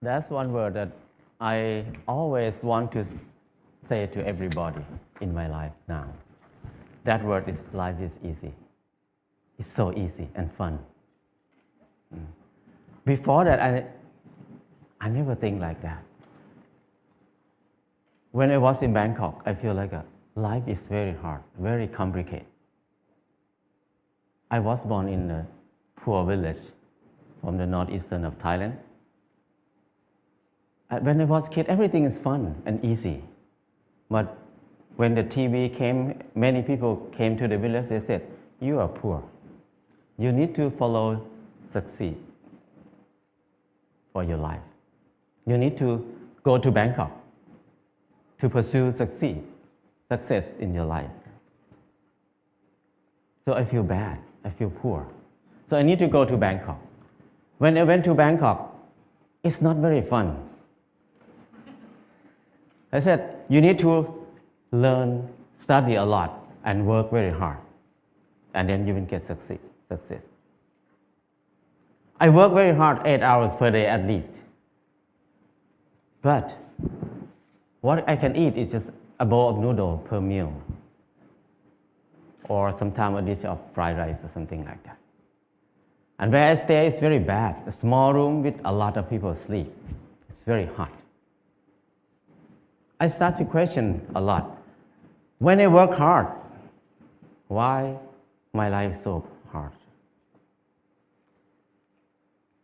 That's one word that I always want to say to everybody in my life now. That word is life is easy. It's so easy and fun. Before that, I never think like that. When I was in Bangkok, I feel like life is very hard, very complicated. I was born in a poor village from the northeastern of Thailand. When I was a kid, everything is fun and easy. But when the TV came, many people came to the village, they said, you are poor. You need to follow succeed for your life. You need to go to Bangkok to pursue success in your life. So I feel bad, I feel poor. So I need to go to Bangkok. When I went to Bangkok, it's not very fun. I said, you need to learn, study a lot, and work very hard. And then you will get success. I work very hard, 8 hours per day at least. But what I can eat is just a bowl of noodle per meal. Or sometimes a dish of fried rice or something like that. And where I stay is very bad. A small room with a lot of people sleep. It's very hot. I start to question a lot. When I work hard, why my life is so hard?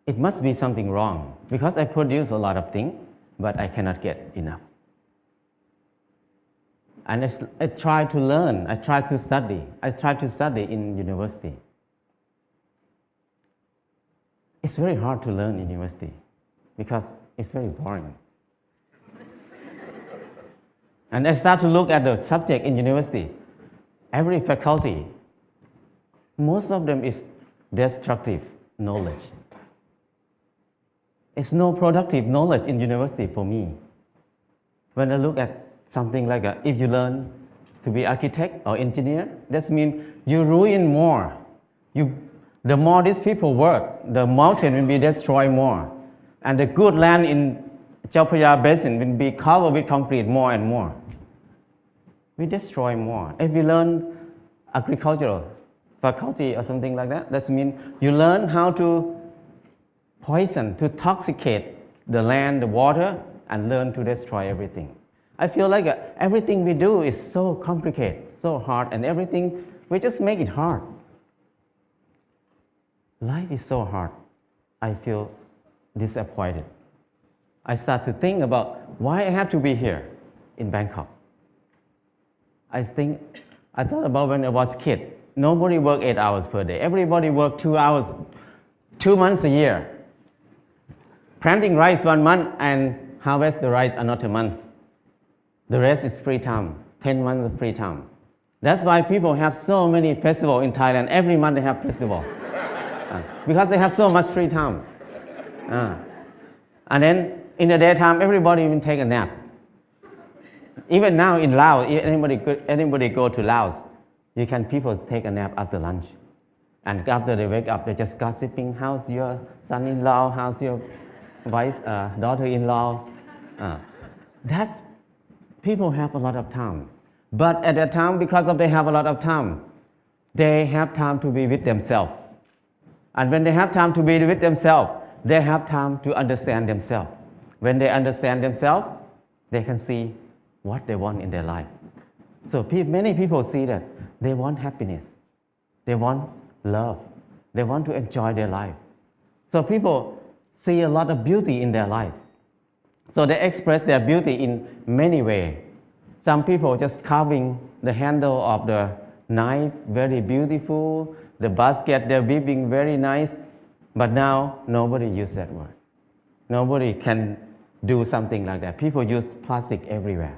It must be something wrong because I produce a lot of things, but I cannot get enough. And I try to learn, I try to study. I try to study in university. It's very hard to learn in university because it's very boring. And I start to look at the subject in university. Every faculty, most of them is destructive knowledge. It's no productive knowledge in university for me. When I look at something like if you learn to be architect or engineer, that means you ruin more. The more these people work, the mountain will be destroyed more. And the good land in Chao Phraya Basin will be covered with concrete more and more. We destroy more. If we learn agricultural faculty or something like that, that means you learn how to poison, to toxicate the land, the water, and learn to destroy everything. I feel like everything we do is so complicated, so hard, and everything, we just make it hard. Life is so hard. I feel disappointed. I start to think about why I have to be here in Bangkok. I thought about when I was a kid. Nobody worked 8 hours per day. Everybody worked 2 hours, 2 months a year. Planting rice 1 month and harvest the rice another month. The rest is free time, 10 months of free time. That's why people have so many festivals in Thailand. Every month they have festival. Because they have so much free time. And then in the daytime, everybody will take a nap. Even now in Laos, anybody go to Laos, people take a nap after lunch. And after they wake up, they're just gossiping, how's your son-in-law, how's your daughter-in-law. People have a lot of time. But at that time, because they have a lot of time, they have time to be with themselves. And when they have time to be with themselves, they have time to understand themselves. When they understand themselves, they can see what they want in their life. So many people see that they want happiness. They want love. They want to enjoy their life. So people see a lot of beauty in their life. So they express their beauty in many ways. Some people just carving the handle of the knife, very beautiful. The basket, they're weaving very nice. But now, nobody uses that word. Nobody can do something like that. People use plastic everywhere.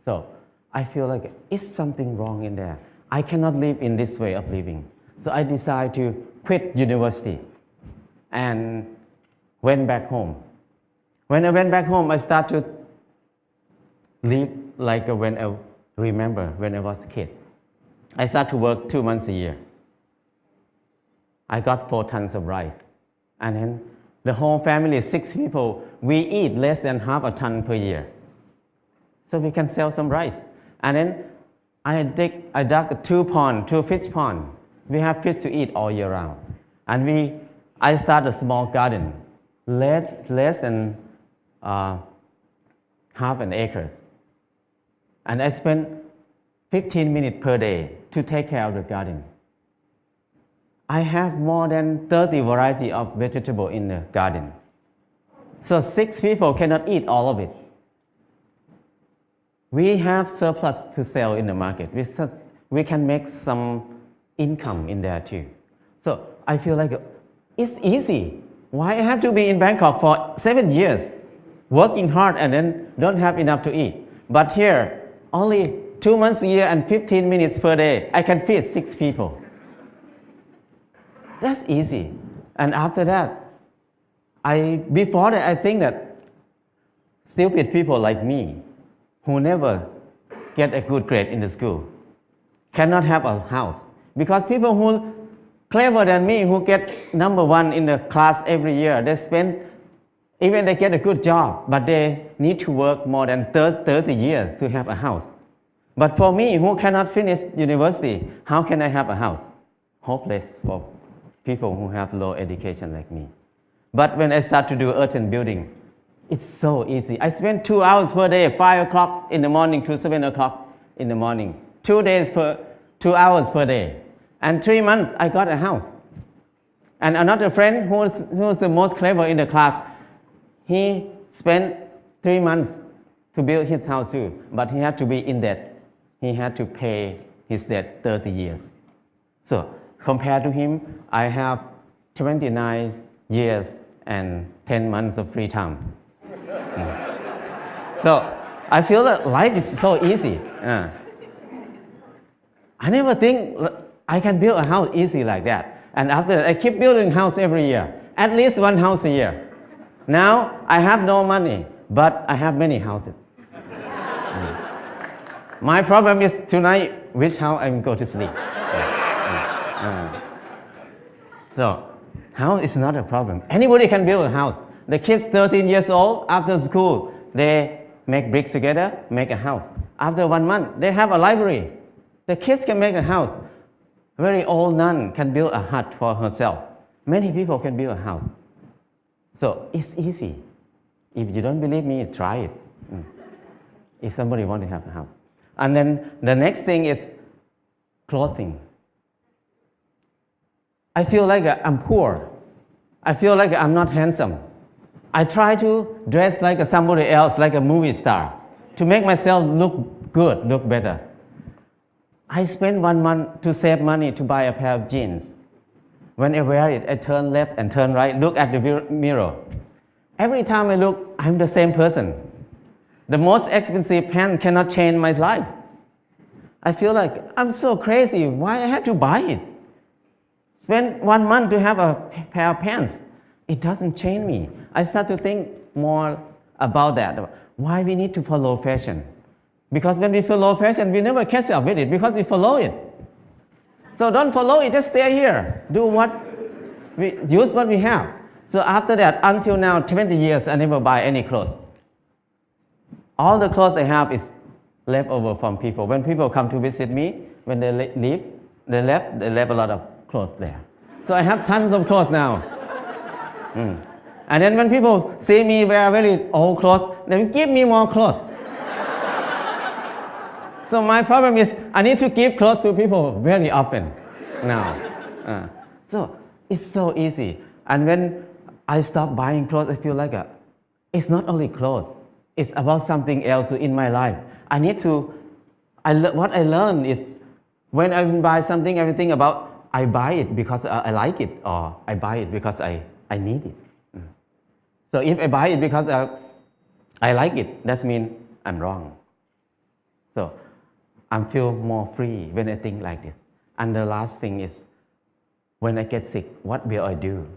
So I feel like it's something wrong in there. I cannot live in this way of living. So I decided to quit university and went back home. When I went back home, I started to live like when I remember when I was a kid. I started to work 2 months a year. I got 4 tons of rice. And then The whole family, 6 people, we eat less than half a ton per year. So we can sell some rice. And then I dug 2 fish pond. We have fish to eat all year round. And I started a small garden, less than half an acre. And I spent 15 minutes per day to take care of the garden. I have more than 30 varieties of vegetable in the garden. So 6 people cannot eat all of it. We have surplus to sell in the market. We can make some income in there too. So I feel like it's easy. Why I have to be in Bangkok for 7 years, working hard and then don't have enough to eat? But here, only 2 months a year and 15 minutes per day, I can feed 6 people. That's easy. And after that, before that, I think that stupid people like me, who never get a good grade in the school, cannot have a house. Because people who clever than me, who get number 1 in the class every year, even they get a good job, but they need to work more than 30 years to have a house. But for me, who cannot finish university, how can I have a house? Hopeless for people who have low education like me. But when I start to do earth and building, it's so easy. I spend 2 hours per day, 5 o'clock in the morning to 7 o'clock in the morning. 2 hours per day. And 3 months, I got a house. And another friend who's the most clever in the class, he spent 3 months to build his house too, but he had to be in debt. He had to pay his debt 30 years. So compared to him, I have 29 years and 10 months of free time. So I feel that life is so easy. I never think I can build a house easy like that. And after that, I keep building house every year, at least 1 house a year. Now I have no money, but I have many houses. My problem is tonight, which house I'm going to sleep. So house is not a problem. Anybody can build a house. The kids 13 years old, after school, they make bricks together, make a house. After 1 month, they have a library. The kids can make a house. Very old nun can build a hut for herself. Many people can build a house. So it's easy. If you don't believe me, try it. If somebody wants to have a house. And then the next thing is clothing. I feel like I'm poor. I feel like I'm not handsome. I try to dress like somebody else, like a movie star, to make myself look good, look better. I spend 1 month to save money to buy a pair of jeans. When I wear it, I turn left and turn right, look at the mirror. Every time I look, I'm the same person. The most expensive pants cannot change my life. I feel like I'm so crazy. Why I had to buy it? Spend 1 month to have a pair of pants. It doesn't change me. I start to think more about that. Why we need to follow fashion? Because when we follow fashion, we never catch up with it because we follow it. So don't follow it, just stay here. Use what we have. So after that, until now, 20 years, I never buy any clothes. All the clothes I have is left over from people. When people come to visit me, when they leave, they left a lot of clothes there. So I have tons of clothes now. And then when people see me wear very old clothes, they give me more clothes. So my problem is I need to give clothes to people very often now. So it's so easy. And when I stop buying clothes, I feel like it's not only clothes. It's about something else in my life. What I learned is when I buy something, everything about I buy it because I like it, or I buy it because I need it. So if I buy it because I like it, that means I'm wrong. So I feel more free when I think like this. And the last thing is, when I get sick, what will I do?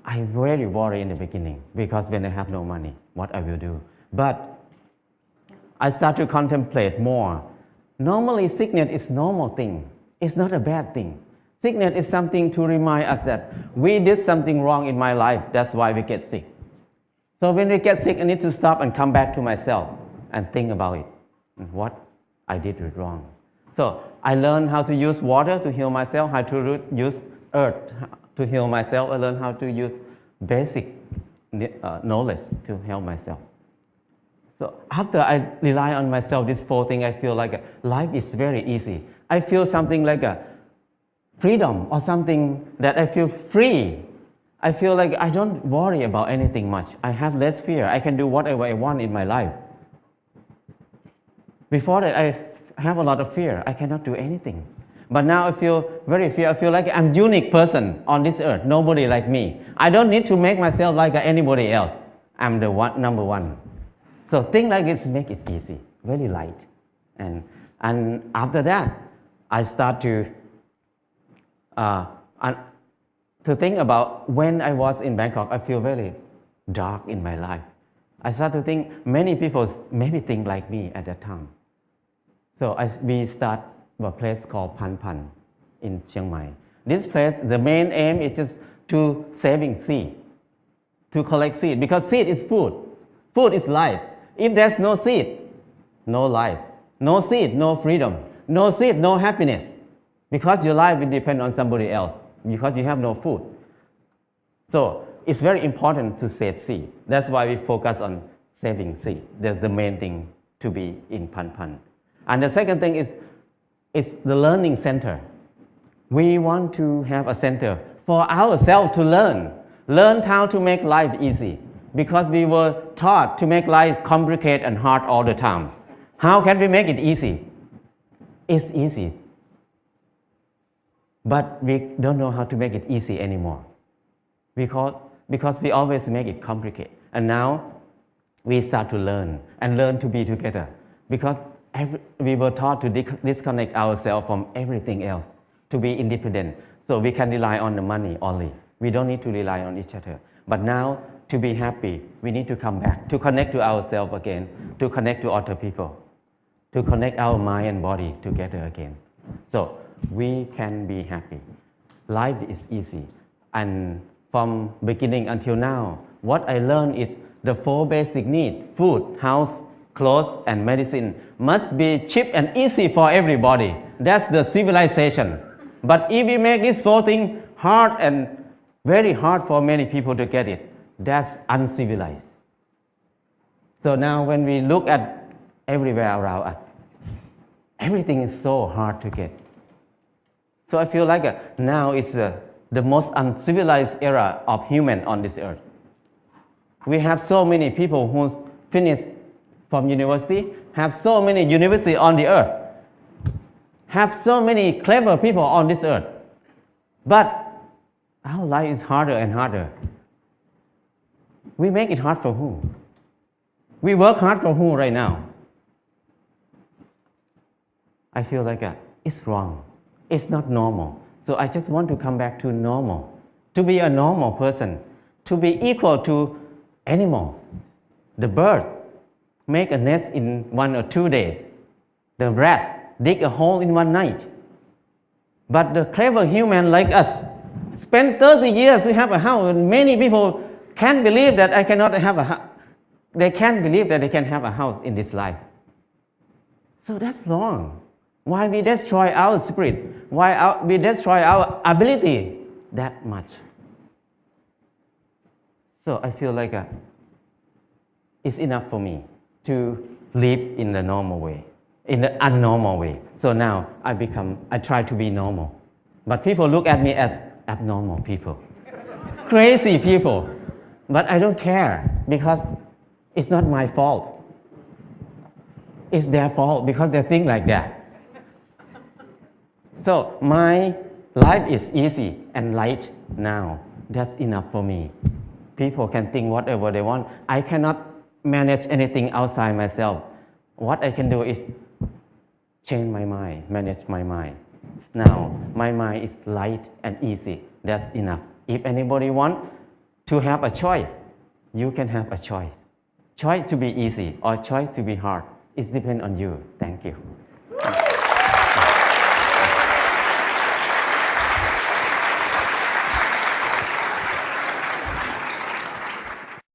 I very worry in the beginning because when I have no money, what I will do. But I start to contemplate more. Normally, sickness is normal thing. It's not a bad thing. Sickness is something to remind us that we did something wrong in my life. That's why we get sick. So when we get sick, I need to stop and come back to myself and think about it. What I did wrong. So I learned how to use water to heal myself, how to use earth to heal myself. I learned how to use basic knowledge to help myself. So after I rely on myself, these 4 things, I feel like life is very easy. I feel something like a freedom or something that I feel free. I feel like I don't worry about anything much. I have less fear. I can do whatever I want in my life. Before that, I have a lot of fear. I cannot do anything. But now I feel very fear. I feel like I'm a unique person on this earth. Nobody like me. I don't need to make myself like anybody else. I'm the number one. So things like this make it easy, very light. And after that, I start to think about when I was in Bangkok, I feel very dark in my life. I start to think many people maybe think like me at that time. So we start a place called Pan Pan in Chiang Mai. This place, the main aim is just to saving seed, to collect seed, because seed is food. Food is life. If there's no seed, no life. No seed, no freedom. No seed, no happiness. Because your life will depend on somebody else, because you have no food. So it's very important to save seed. That's why we focus on saving seed. That's the main thing to be in Pan Pan. And the second thing is the learning center. We want to have a center for ourselves to learn how to make life easy, because we were taught to make life complicated and hard all the time. How can we make it easy? It's easy, but we don't know how to make it easy anymore, because we always make it complicated. And now we start to learn to be together, because we were taught to disconnect ourselves from everything else, to be independent. So we can rely on the money only. We don't need to rely on each other. But now, to be happy, we need to come back, to connect to ourselves again, to connect to other people, to connect our mind and body together again. So we can be happy. Life is easy. And from beginning until now, what I learned is the 4 basic needs: food, house, clothes, and medicine must be cheap and easy for everybody. That's the civilization. But if we make these 4 things hard and very hard for many people to get it, that's uncivilized. So now when we look at everywhere around us, everything is so hard to get. So I feel like now is the most uncivilized era of human on this earth. We have so many people who finished from university, have so many universities on the earth, have so many clever people on this earth. But our life is harder and harder. We make it hard for who? We work hard for who right now? I feel like it's wrong. It's not normal. So I just want to come back to normal, to be a normal person, to be equal to animals. The bird make a nest in 1 or 2 days. The rat dig a hole in 1 night. But the clever human like us spend 30 years to have a house. And many people can't believe that I cannot have a house. They can't believe that they can have a house in this life. So that's wrong. Why we destroy our spirit? Why we destroy our ability that much? So I feel like it's enough for me to live in the normal way, in the unnormal way. So now I try to be normal. But people look at me as abnormal people, crazy people. But I don't care, because it's not my fault. It's their fault, because they think like that. So my life is easy and light now. That's enough for me. People can think whatever they want. I cannot manage anything outside myself. What I can do is change my mind, manage my mind. Now my mind is light and easy. That's enough. If anybody wants to have a choice, you can have a choice. Choice to be easy or choice to be hard. It depends on you. Thank you.